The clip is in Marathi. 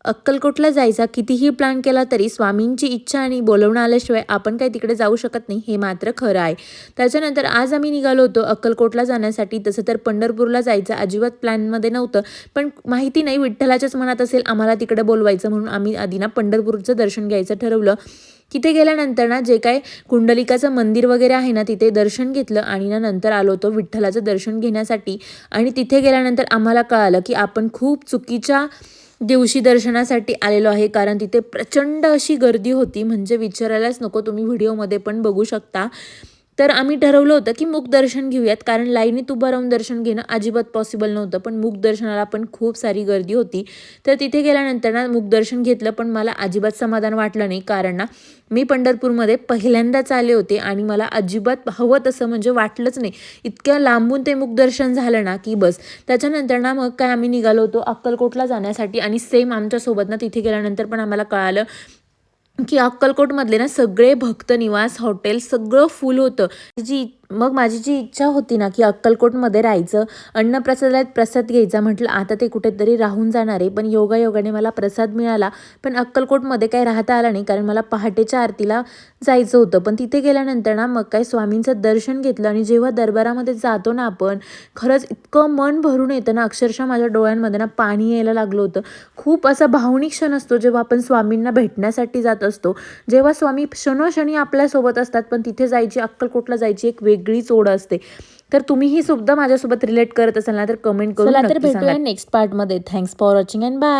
अक्कलकोटला जायचा कितीही प्लॅन केला तरी स्वामींची इच्छा आणि बोलवणं आल्याशिवाय आपण काही तिकडे जाऊ शकत नाही, हे मात्र खरं आहे. त्याच्यानंतर आज आम्ही निघालो होतो अक्कलकोटला जाण्यासाठी. तसं तर पंढरपूरला जायचं अजिबात प्लॅनमध्ये नव्हतं, पण माहिती नाही विठ्ठलाच्याच मनात असेल आम्हाला तिकडे बोलवायचं म्हणून आम्ही आधी ना पंढरपूरचं दर्शन घ्यायचं ठरवलं. तिथे गेल्यानंतर ना जे काय कुंडलिकाचं मंदिर वगैरे आहे ना तिथे दर्शन घेतलं आणि नंतर आलो होतो विठ्ठलाचं दर्शन घेण्यासाठी. आणि तिथे गेल्यानंतर आम्हाला कळालं की आपण खूप चुकीच्या दिवशी दर्शनासाठी आलेलो आहे, कारण तिथे प्रचंड अशी गर्दी होती, म्हणजे विचारायलाच नको. तुम्ही व्हिडिओमध्ये पण बघू शकता. तर आम्ही ठरवलं होतं की मुख दर्शन घेऊयात, कारण लाईनीत उभं राहून दर्शन घेणं अजिबात पॉसिबल नव्हतं, पण मुख दर्शनाला पण खूप सारी गर्दी होती. तर तिथे गेल्यानंतर ना मुख दर्शन घेतलं, पण मला अजिबात समाधान वाटलं नाही, कारण ना मी पंढरपूरमध्ये पहिल्यांदाच आले होते आणि मला अजिबात हवं तसं म्हणजे वाटलंच नाही. इतक्या लांबून ते मुख दर्शन झालं ना की बस. त्याच्यानंतर ना मग काय आम्ही निघालो होतो अक्कलकोटला जाण्यासाठी. आणि सेम आमच्यासोबत ना तिथे गेल्यानंतर पण आम्हाला कळालं की अक्कलकोटमधले ना सगळे भक्त निवास हॉटेल सगळं फुल होतं. माझी जी इच्छा होती ना की अक्कलकोटमध्ये राहायचं, अन्नप्रसादात प्रसाद घ्यायचा, म्हटलं आता ते कुठेतरी राहून जाणार आहे, पण योगायोगाने मला प्रसाद मिळाला. पण अक्कलकोटमध्ये काही राहता आला नाही, कारण मला पहाटेच्या आरतीला जायचं होतं. पण तिथे गेल्यानंतर ना मग काय स्वामींचं दर्शन घेतलं आणि जेव्हा दरबारामध्ये जातो ना आपण, खरंच इतकं मन भरून येतं ना, अक्षरशः माझ्या डोळ्यांमध्ये ना पाणी यायला लागलं होतं. खूप असा भावनिक क्षण असतो जेव्हा आपण स्वामींना भेटण्यासाठी जात असतो, जेव्हा स्वामी क्षणोक्षणी आपल्यासोबत असतात. पण तिथे जायची, अक्कलकोटला जायची एक वेगळीच ओढ असते. तर तुम्हीही सुद्धा माझ्यासोबत रिलेट करत असाल ना तर कमेंट करून नक्की सांगा. तर भेटूया नेक्स्ट पार्टमध्ये. Thanks for watching and bye.